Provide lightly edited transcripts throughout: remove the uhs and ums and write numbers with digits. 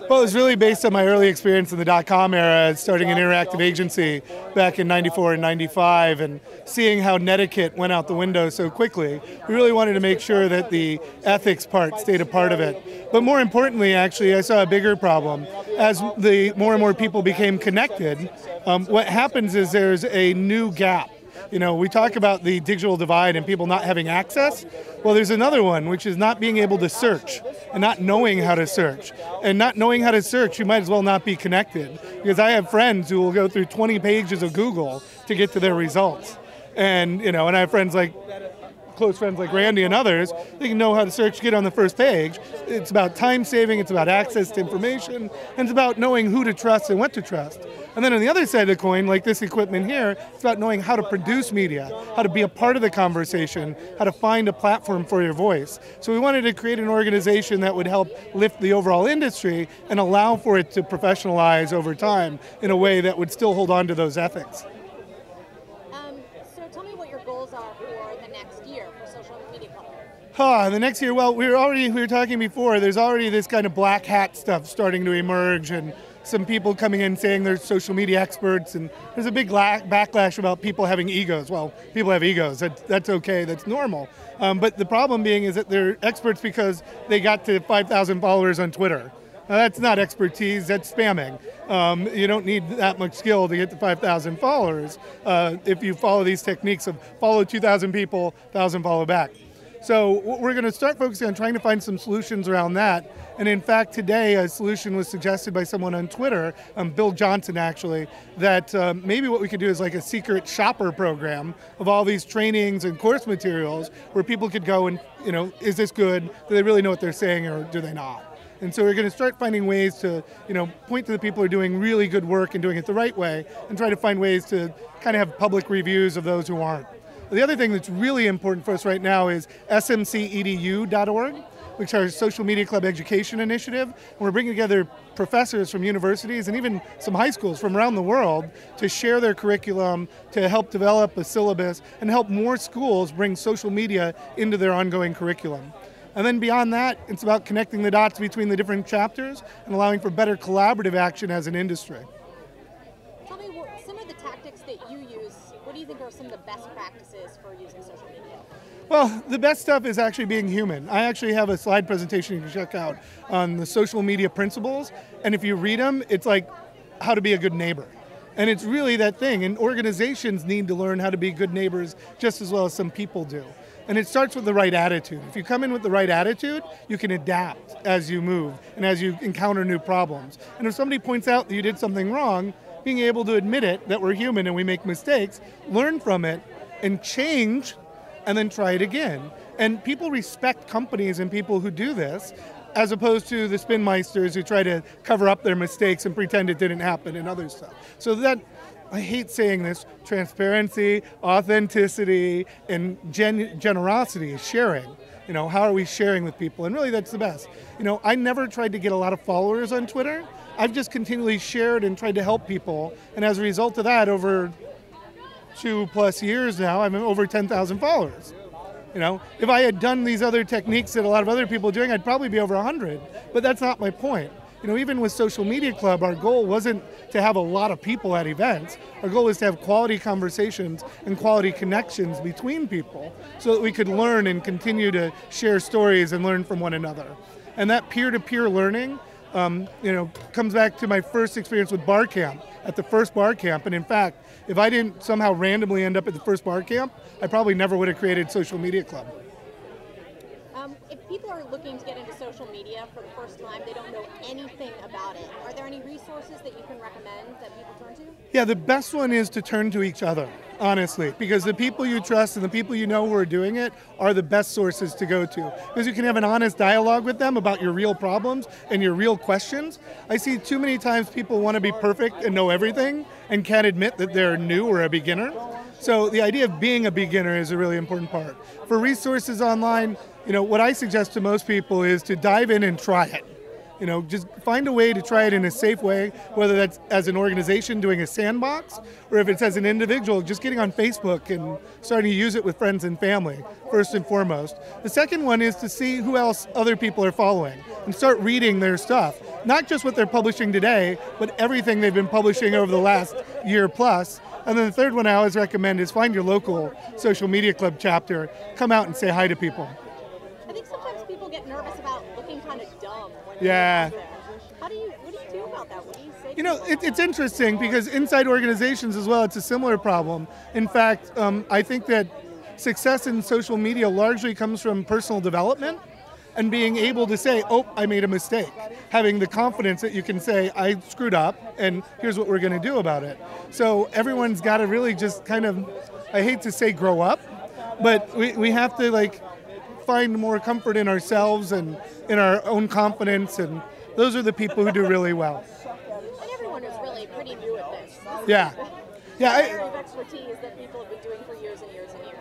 Well, it was really based on my early experience in the dot-com era, starting an interactive agency back in '94 and '95, and seeing how netiquette went out the window so quickly. We really wanted to make sure that the ethics part stayed a part of it. But more importantly, actually, I saw a bigger problem. As the more and more people became connected, what happens is there's a new gap. You know, we talk about the digital divide and people not having access. Well, there's another one, which is not being able to search and not knowing how to search. And not knowing how to search, you might as well not be connected. Because I have friends who will go through 20 pages of Google to get to their results. And, you know, and I have friends like, close friends like Randy and others, they can know how to search, get on the first page. It's about time saving, it's about access to information, and it's about knowing who to trust and what to trust. And then on the other side of the coin, like this equipment here, it's about knowing how to produce media, how to be a part of the conversation, how to find a platform for your voice. So we wanted to create an organization that would help lift the overall industry and allow for it to professionalize over time in a way that would still hold on to those ethics. So tell me what your goals are for the next year for Social Media Club. The next year, well, we were talking before, there's already this kind of black hat stuff starting to emerge, and some people coming in saying they're social media experts, and there's a big backlash about people having egos. Well, people have egos, that's okay, that's normal. But the problem being is that they're experts because they got to 5,000 followers on Twitter. That's not expertise, that's spamming. You don't need that much skill to get to 5,000 followers if you follow these techniques of follow 2,000 people, 1,000 follow back. So we're going to start focusing on trying to find some solutions around that. And in fact, today a solution was suggested by someone on Twitter, Bill Johnson actually, that maybe what we could do is like a secret shopper program of all these trainings and course materials where people could go and, you know, is this good? Do they really know what they're saying or do they not? And so we're going to start finding ways to, you know, point to the people who are doing really good work and doing it the right way and try to find ways to kind of have public reviews of those who aren't. The other thing that's really important for us right now is SMCSeattle.org, which is our Social Media Club Education Initiative. And we're bringing together professors from universities and even some high schools from around the world to share their curriculum, to help develop a syllabus, and help more schools bring social media into their ongoing curriculum. And then beyond that, it's about connecting the dots between the different chapters and allowing for better collaborative action as an industry. Tell me what some of the tactics that you use, what do you think are some of the best practices for using social media? Well, the best stuff is actually being human. I actually have a slide presentation you can check out on the social media principles, and if you read them, it's like how to be a good neighbor. And it's really that thing, and organizations need to learn how to be good neighbors just as well as some people do. And it starts with the right attitude. If you come in with the right attitude, you can adapt as you move and as you encounter new problems. And if somebody points out that you did something wrong, being able to admit it, that we're human and we make mistakes, learn from it, and change, and then try it again. And people respect companies and people who do this, as opposed to the spin meisters who try to cover up their mistakes and pretend it didn't happen and other stuff. So that, I hate saying this, transparency, authenticity, and generosity is sharing. You know, how are we sharing with people? And really that's the best. You know, I never tried to get a lot of followers on Twitter. I've just continually shared and tried to help people. And as a result of that, over 2+ years now, I'm over 10,000 followers. You know, if I had done these other techniques that a lot of other people are doing, I'd probably be over 100. But that's not my point. You know, even with Social Media Club, our goal wasn't to have a lot of people at events. Our goal was to have quality conversations and quality connections between people so that we could learn and continue to share stories and learn from one another. And that peer-to-peer learning, you know, comes back to my first experience with bar camp, at the first bar camp. And in fact, if I didn't somehow randomly end up at the first bar camp, I probably never would have created Social Media Club. If people are looking to get into social media for the first time, they don't know anything about it, are there any resources that you can recommend that people turn to? Yeah, the best one is to turn to each other, honestly, because the people you trust and the people you know who are doing it are the best sources to go to. Because you can have an honest dialogue with them about your real problems and your real questions. I see too many times people want to be perfect and know everything and can't admit that they're new or a beginner. So the idea of being a beginner is a really important part. For resources online, you know, what I suggest to most people is to dive in and try it. Just find a way to try it in a safe way, whether that's as an organization doing a sandbox, or if it's as an individual, just getting on Facebook and starting to use it with friends and family, first and foremost. The second one is to see who else other people are following and start reading their stuff. Not just what they're publishing today, but everything they've been publishing over the last year plus. And then the third one I always recommend is find your local social media club chapter, come out and say hi to people. I think sometimes people get nervous about looking kind of dumb when Yeah. they're out there. What do you do about that? What do you say to people? It's interesting because inside organizations as well, it's a similar problem. In fact, I think that success in social media largely comes from personal development and being able to say, oh, I made a mistake. Having the confidence that you can say, I screwed up, and here's what we're going to do about it. So everyone's got to really just kind of, I hate to say grow up, but we have to find more comfort in ourselves and in our own confidence, and those are the people who do really well. And everyone is really pretty new at this. Yeah. Yeah. Area of expertise that people have been doing for years and years and years.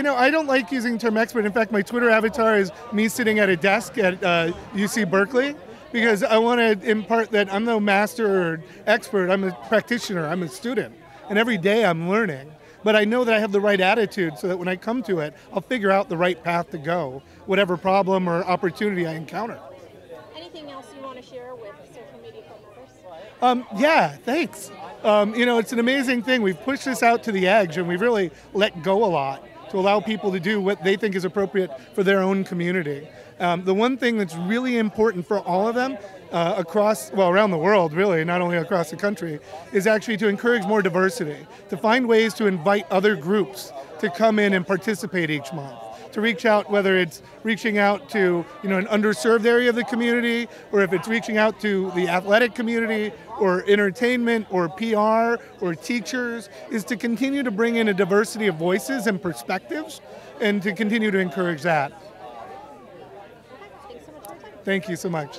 Yeah, I don't like using the term expert. In fact, my Twitter avatar is me sitting at a desk at UC Berkeley, because I want to impart that I'm no master or expert. I'm a practitioner. I'm a student. And every day I'm learning. But I know that I have the right attitude so that when I come to it, I'll figure out the right path to go, whatever problem or opportunity I encounter. Anything else you want to share with social media club members? Yeah, thanks. It's an amazing thing. We've pushed this out to the edge, and we've really let go a lot to allow people to do what they think is appropriate for their own community. The one thing that's really important for all of them around the world, really, not only across the country, is actually to encourage more diversity, to find ways to invite other groups to come in and participate each month, to reach out, whether it's reaching out to an underserved area of the community, or if it's reaching out to the athletic community, or entertainment, or PR, or teachers, is to continue to bring in a diversity of voices and perspectives, and to continue to encourage that. Thanks so much for your time. Thank you so much.